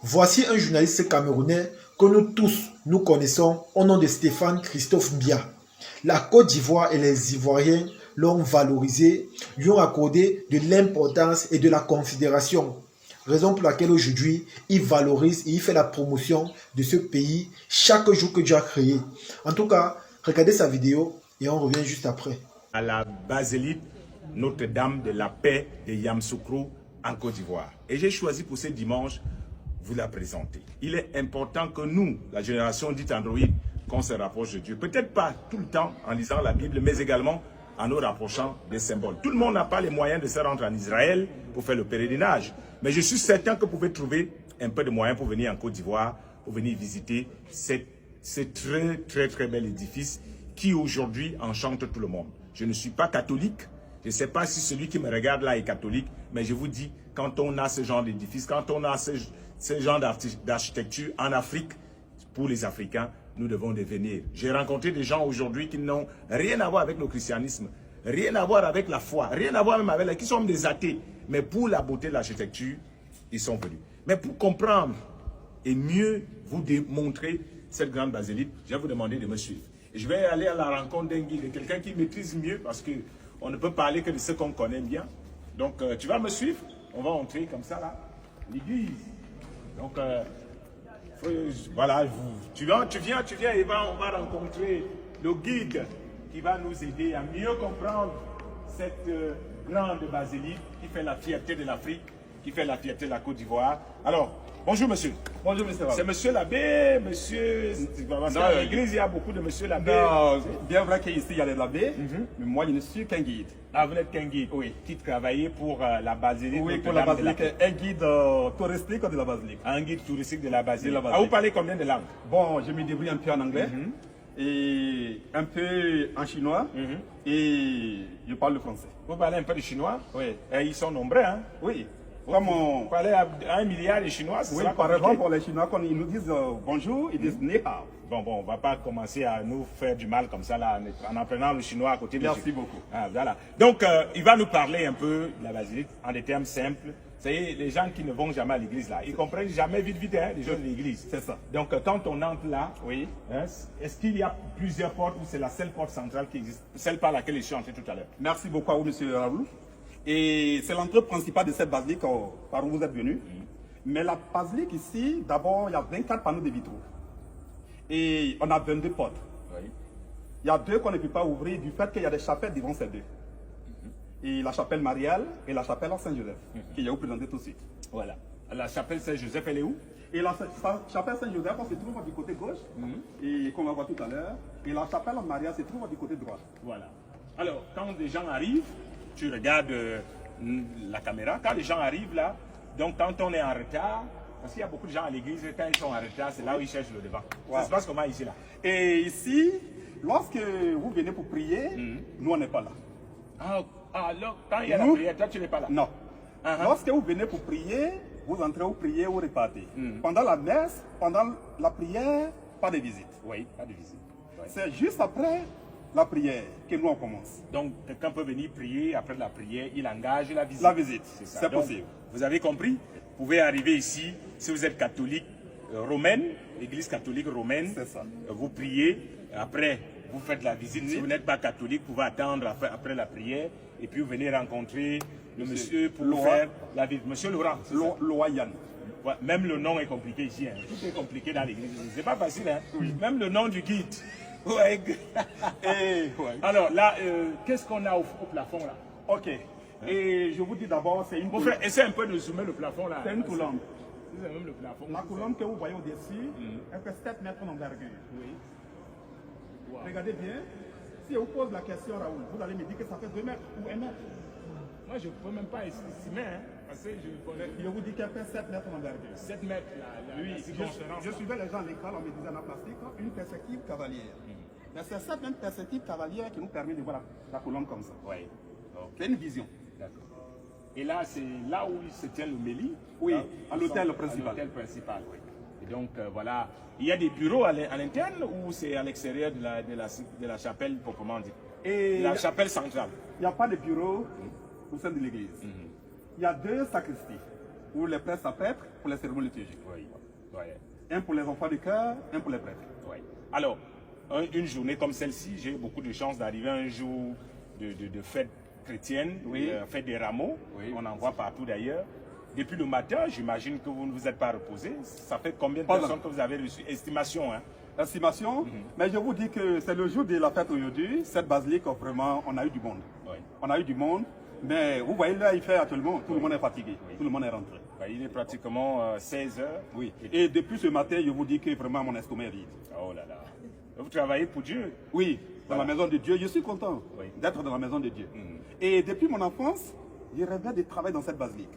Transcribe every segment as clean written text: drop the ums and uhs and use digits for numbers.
Voici un journaliste camerounais que nous tous nous connaissons au nom de Stéphane Christophe Mbia. La Côte d'Ivoire et les Ivoiriens l'ont valorisé, lui ont accordé de l'importance et de la considération. Raison pour laquelle aujourd'hui, il valorise et il fait la promotion de ce pays chaque jour que Dieu a créé. En tout cas, regardez sa vidéo et on revient juste après. À la basilique Notre-Dame de la Paix de Yamoussoukro en Côte d'Ivoire. Et j'ai choisi pour ce dimanche vous la présenter. Il est important que nous, la génération dite Android, qu'on se rapproche de Dieu. Peut-être pas tout le temps en lisant la Bible, mais également en nous rapprochant des symboles. Tout le monde n'a pas les moyens de se rendre en Israël pour faire le pèlerinage. Mais je suis certain que vous pouvez trouver un peu de moyens pour venir en Côte d'Ivoire, pour venir visiter ce très bel édifice qui aujourd'hui enchante tout le monde. Je ne suis pas catholique. Je ne sais pas si celui qui me regarde là est catholique, mais je vous dis, quand on a ce genre d'édifice, quand on a ce genre d'architecture en Afrique, pour les Africains, nous devons devenir. J'ai rencontré des gens aujourd'hui qui n'ont rien à voir avec le christianisme, rien à voir avec la foi, rien à voir même avec qui sont des athées. Mais pour la beauté de l'architecture, ils sont venus. Mais pour comprendre et mieux vous démontrer cette grande basilique, je vais vous demander de me suivre. Et je vais aller à la rencontre d'un guide, de quelqu'un qui maîtrise mieux, parce qu'on ne peut parler que de ce qu'on connaît bien. Donc, tu vas me suivre. On va entrer comme ça, là, l'église. Donc, voilà, tu viens et on va rencontrer le guide qui va nous aider à mieux comprendre cette grande basilique qui fait la fierté de l'Afrique, qui fait la fierté de la Côte d'Ivoire. Alors, bonjour monsieur. Bonjour monsieur. C'est monsieur l'abbé, monsieur... Dans l'église, il y a beaucoup de monsieur l'abbé. Non, bien vrai qu'ici il y a des abbés, mais moi je ne suis qu'un guide. Ah, vous n'êtes qu'un guide? Oui. Qui travaillait pour la basilique? Oui, pour la basilique, un guide touristique de la basilique. Un guide touristique de la basilique. Ah, vous parlez combien de langues? Bon, je me débrouille un peu en anglais, et un peu en chinois, et je parle le français. Vous parlez un peu de chinois? Oui. Et ils sont nombreux, hein? Oui. Vous parlez à 1 milliard de Chinois, oui, par exemple, pour les Chinois, quand ils nous disent bonjour, ils disent ni hao. Bon, on ne va pas commencer à nous faire du mal comme ça, là, en apprenant le chinois à côté de nous. Merci beaucoup. Ah, voilà. Donc, il va nous parler un peu de la basilique en des termes simples. Vous savez, les gens qui ne vont jamais à l'église, là, ils ne comprennent jamais vite, hein, les gens de l'église. C'est ça. Donc, quand on entre là, oui. Hein, est-ce qu'il y a plusieurs portes ou c'est la seule porte centrale qui existe, celle par laquelle je suis entré tout à l'heure? Merci beaucoup à vous, monsieur Raoul. Et c'est l'entrée principale de cette basilique par où vous êtes venu. Mais la basilique ici, d'abord, il y a 24 panneaux de vitraux. Et on a 22 portes. Oui. Il y a deux qu'on ne peut pas ouvrir du fait qu'il y a des chapelles devant ces deux. Et la chapelle Mariale et la chapelle Saint-Joseph, que je vais vous présenter tout de suite. Voilà. La chapelle Saint-Joseph, elle est où? Et la chapelle Saint-Joseph, on se trouve du côté gauche, et qu'on va voir tout à l'heure. Et la chapelle Mariale se trouve du côté droit. Voilà. Alors, quand des gens arrivent, tu regardes la caméra, quand les gens arrivent là, donc quand on est en retard, parce qu'il y a beaucoup de gens à l'église, quand ils sont en retard, c'est là où ils cherchent le devant. Wow. Ça se passe comment ici là? Et ici, lorsque vous venez pour prier, nous on n'est pas là. Alors, quand il y a la prière, toi tu n'es pas là? Non. Lorsque vous venez pour prier, vous entrez, vous priez, vous repartez. Pendant la messe, pendant la prière, pas de visite. Oui, pas de visite. Ouais. C'est juste après la prière que nous on commence. Donc, quelqu'un peut venir prier, après la prière, il engage la visite. La visite, c'est possible. Vous avez compris? Vous pouvez arriver ici, si vous êtes catholique romaine, l'église catholique romaine, vous priez, après vous faites la visite. Si vous n'êtes pas catholique, vous pouvez attendre après la prière, et puis vous venez rencontrer le monsieur pour faire la visite. Monsieur Laurent. Loyan. Ouais, même le nom est compliqué ici. Hein. Tout est compliqué dans l'église. C'est pas facile. Hein. Même le nom du guide. Ouais. Alors là, qu'est-ce qu'on a au plafond là? Ok. Et je vous dis d'abord, c'est une colombe. Essayez un peu de zoomer le plafond là. C'est une colombe. C'est même le plafond. La colombe que vous voyez au-dessus, elle fait 7 mètres d'envergure. Oui. Wow. Regardez bien. Si je vous pose la question, Raoul, vous allez me dire que ça fait 2 mètres ou 1 mètre. Moi, je ne peux même pas estimer. Hein, parce que je vous dis qu'elle fait 7 mètres d'envergure. 7 mètres, oui, je suivais les gens à l'école, on me disait en plastique, une perspective cavalière. Mais c'est cette même perspective cavalière qui nous permet de voir la colombe comme ça. Oui. Okay. C'est une vision. D'accord. Et là, c'est là où se tient le Méli? Oui, à l'hôtel principal. À l'hôtel principal, oui. Et donc, voilà. Il y a des bureaux à l'interne ou c'est à l'extérieur de la chapelle, proprement dit? Et la chapelle centrale? Il n'y a pas de bureau au sein de l'église. Il y a 2 sacristies. où les prêtres s'apprêtent pour les cérémonies liturgiques. Oui. Ouais. Un pour les enfants du cœur, un pour les prêtres. Oui. Alors, une journée comme celle-ci, j'ai eu beaucoup de chance d'arriver un jour de fête chrétienne, Oui. Fête des rameaux. Oui. On en voit partout d'ailleurs. Depuis le matin, j'imagine que vous ne vous êtes pas reposé. Ça fait combien de Pas personnes que vous avez reçues? Estimation, hein? Estimation, mais je vous dis que c'est le jour de la fête aujourd'hui. Cette basilique, vraiment, on a eu du monde. Oui. On a eu du monde, mais vous voyez là, il fait actuellement, tout le monde est fatigué, tout le monde est rentré. Ben, il est pratiquement 16 heures. Oui. Et depuis ce matin, je vous dis que vraiment mon estomac est vide. Oh là là. Vous travaillez pour Dieu? Oui, dans Voilà. la maison de Dieu, je suis content Oui. d'être dans la maison de Dieu. Et depuis mon enfance, je rêvais de travailler dans cette basilique.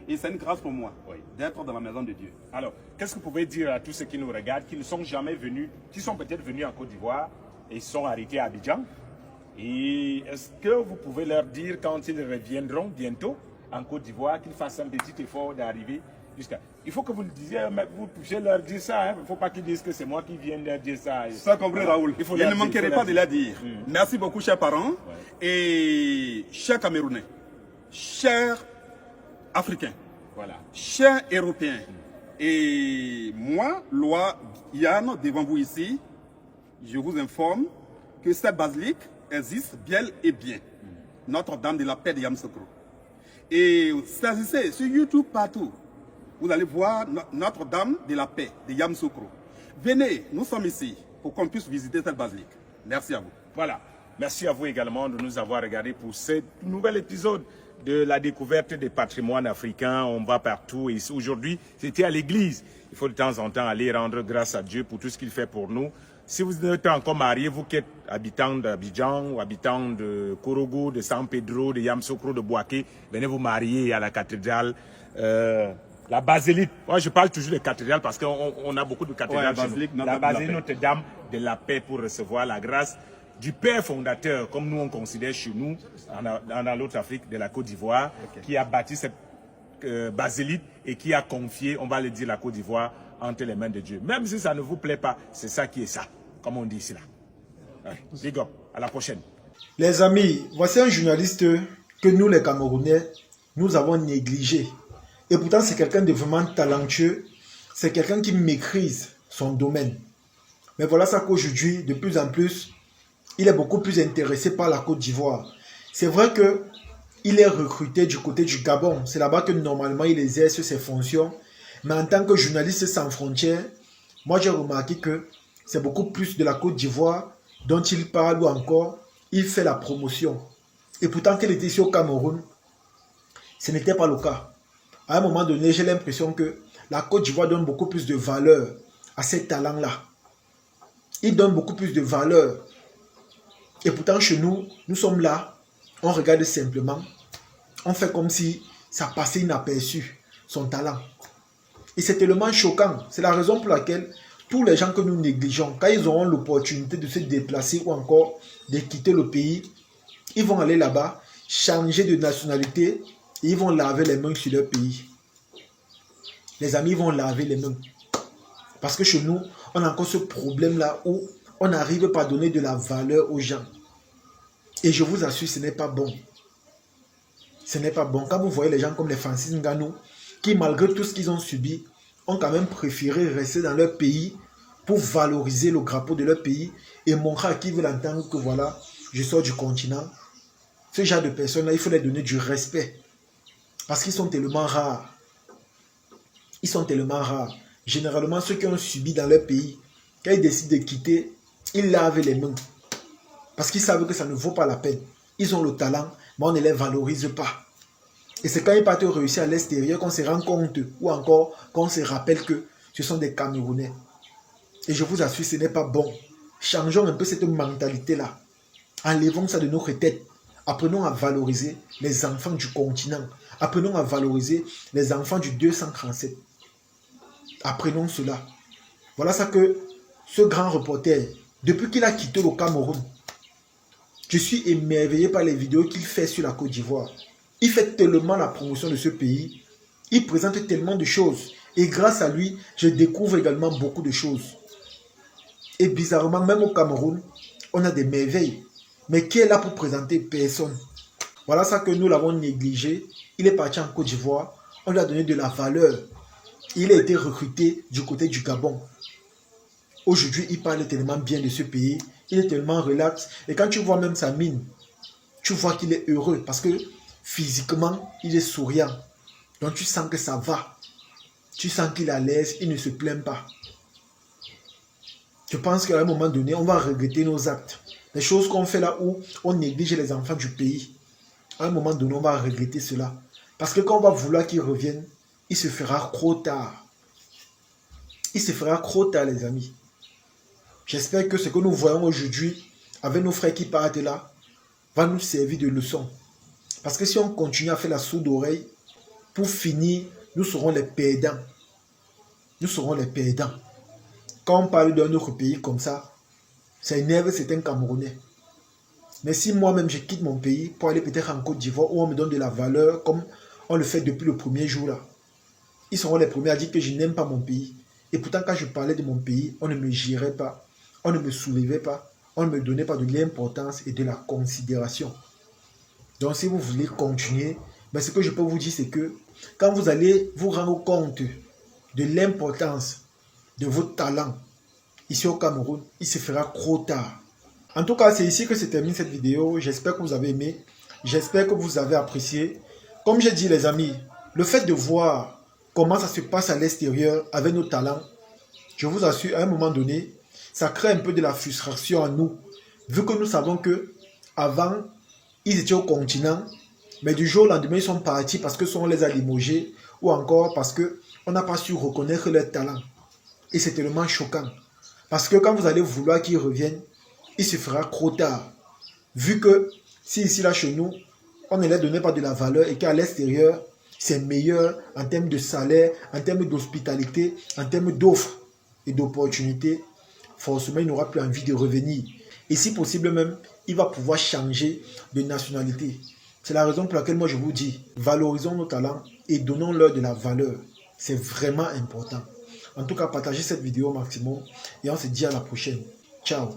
Et c'est une grâce pour moi Oui. d'être dans la maison de Dieu. Alors, qu'est-ce que vous pouvez dire à tous ceux qui nous regardent, qui ne sont jamais venus, qui sont peut-être venus en Côte d'Ivoire et sont arrêtés à Abidjan? Et est-ce que vous pouvez leur dire, quand ils reviendront bientôt en Côte d'Ivoire, qu'ils fassent un petit effort d'arriver jusqu'à... Il faut que vous le disiez, mais vous puissiez leur dire ça. Il ne faut pas qu'ils disent que c'est moi qui viens leur dire ça. Ça compris, Raoul. Il faut Je leur ne dire, manquerai il faut pas leur de leur dire. Merci beaucoup, chers parents et chers Camerounais, chers Africains, Voilà. chers Européens. Et moi, Loi Yann, devant vous ici, je vous informe que cette basilique existe bien et bien. Notre-Dame de la Paix de Yamoussoukro. Et saisissez sur YouTube partout. Vous allez voir Notre-Dame de la Paix de Yamoussoukro. Venez, nous sommes ici pour qu'on puisse visiter cette basilique. Merci à vous. Voilà. Merci à vous également de nous avoir regardés pour ce nouvel épisode de la découverte des patrimoines africains. On va partout et aujourd'hui, c'était à l'église. Il faut de temps en temps aller rendre grâce à Dieu pour tout ce qu'il fait pour nous. Si vous êtes encore marié, vous qui êtes habitant d'Abidjan ou habitant de Korogo, de San Pedro, de Yamoussoukro, de Bouaké, venez vous marier à la cathédrale. La basilique, moi je parle toujours de cathédrale parce qu'on a beaucoup de cathédrales. Ouais, La basilique Notre-Dame de la Paix pour recevoir la grâce du Père fondateur, comme nous on considère chez nous, dans l'autre Afrique, de la Côte d'Ivoire, qui a bâti cette basilique et qui a confié, on va le dire, la Côte d'Ivoire entre les mains de Dieu. Même si ça ne vous plaît pas, c'est ça qui est ça, comme on dit ici là. Big up, à la prochaine. Les amis, voici un journaliste que nous les Camerounais, nous avons négligé. Et pourtant c'est quelqu'un de vraiment talentueux, c'est quelqu'un qui maîtrise son domaine. Mais voilà ça qu'aujourd'hui, de plus en plus, il est beaucoup plus intéressé par la Côte d'Ivoire. C'est vrai qu'il est recruté du côté du Gabon. C'est là-bas que normalement il exerce ses fonctions. Mais en tant que journaliste sans frontières, moi j'ai remarqué que c'est beaucoup plus de la Côte d'Ivoire dont il parle ou encore il fait la promotion. Et pourtant qu'il était ici au Cameroun, ce n'était pas le cas. À un moment donné, j'ai l'impression que la Côte d'Ivoire donne beaucoup plus de valeur à ces talents-là. Il donne beaucoup plus de valeur. Et pourtant, chez nous, nous sommes là, on regarde simplement, on fait comme si ça passait inaperçu, son talent. Et c'est tellement choquant. C'est la raison pour laquelle tous les gens que nous négligeons, quand ils auront l'opportunité de se déplacer ou encore de quitter le pays, ils vont aller là-bas, changer de nationalité et ils vont laver les mains sur leur pays. Les amis vont laver les mains. Parce que chez nous, on a encore ce problème-là où on n'arrive pas à donner de la valeur aux gens. Et je vous assure, ce n'est pas bon. Ce n'est pas bon. Quand vous voyez les gens comme les Francis Ngannou, qui malgré tout ce qu'ils ont subi, ont quand même préféré rester dans leur pays pour valoriser le drapeau de leur pays et montrer à qui veut entendre que voilà, je sors du continent. Ce genre de personnes-là, il faut leur donner du respect. Parce qu'ils sont tellement rares. Ils sont tellement rares. Généralement, ceux qui ont subi dans leur pays, quand ils décident de quitter, ils lavent les mains. Parce qu'ils savent que ça ne vaut pas la peine. Ils ont le talent, mais on ne les valorise pas. Et c'est quand ils partent réussir à l'extérieur qu'on se rend compte, ou encore qu'on se rappelle que ce sont des Camerounais. Et je vous assure, ce n'est pas bon. Changeons un peu cette mentalité-là. Enlevons ça de notre tête. Apprenons à valoriser les enfants du continent. Apprenons à valoriser les enfants du 237. Apprenons cela. Voilà ça que ce grand reporter, depuis qu'il a quitté le Cameroun, je suis émerveillé par les vidéos qu'il fait sur la Côte d'Ivoire. Il fait tellement la promotion de ce pays. Il présente tellement de choses. Et grâce à lui, je découvre également beaucoup de choses. Et bizarrement, même au Cameroun, on a des merveilles. Mais qui est là pour présenter? Personne. Voilà ça que nous l'avons négligé. Il est parti en Côte d'Ivoire. On lui a donné de la valeur. Il a été recruté du côté du Gabon. Aujourd'hui, il parle tellement bien de ce pays. Il est tellement relax. Et quand tu vois même sa mine, tu vois qu'il est heureux parce que physiquement, il est souriant. Donc tu sens que ça va. Tu sens qu'il est à l'aise, il ne se plaint pas. Je pense qu'à un moment donné, on va regretter nos actes. Les choses qu'on fait là où on néglige les enfants du pays. À un moment donné, on va regretter cela. Parce que quand on va vouloir qu'ils reviennent, il se fera trop tard. Il se fera trop tard, les amis. J'espère que ce que nous voyons aujourd'hui, avec nos frères qui partent là, va nous servir de leçon. Parce que si on continue à faire la sourde oreille, pour finir, nous serons les perdants. Nous serons les perdants. Quand on parle d'un autre pays comme ça, ça énerve certains Camerounais. Mais si moi-même je quitte mon pays pour aller peut-être en Côte d'Ivoire où on me donne de la valeur comme on le fait depuis le premier jour là, ils seront les premiers à dire que je n'aime pas mon pays. Et pourtant quand je parlais de mon pays, on ne me girait pas, on ne me soulevait pas, on ne me donnait pas de l'importance et de la considération. Donc si vous voulez continuer, ben, ce que je peux vous dire c'est que quand vous allez vous rendre compte de l'importance de votre talent ici au Cameroun, il se fera trop tard. En tout cas, c'est ici que se termine cette vidéo. J'espère que vous avez aimé. J'espère que vous avez apprécié. Comme j'ai dit les amis, le fait de voir comment ça se passe à l'extérieur avec nos talents, je vous assure, à un moment donné, ça crée un peu de la frustration en nous. Vu que nous savons que avant, ils étaient au continent, mais du jour au lendemain, ils sont partis parce que on les a limogés ou encore parce qu'on n'a pas su reconnaître leurs talents. Et c'est tellement choquant. Parce que quand vous allez vouloir qu'ils reviennent, il se fera trop tard. Vu que si ici là chez nous, on ne leur donnait pas de la valeur et qu'à l'extérieur, c'est meilleur en termes de salaire, en termes d'hospitalité, en termes d'offres et d'opportunités, forcément il n'aura plus envie de revenir. Et si possible même, il va pouvoir changer de nationalité. C'est la raison pour laquelle moi je vous dis, valorisons nos talents et donnons-leur de la valeur. C'est vraiment important. En tout cas, partagez cette vidéo au maximum et on se dit à la prochaine. Ciao.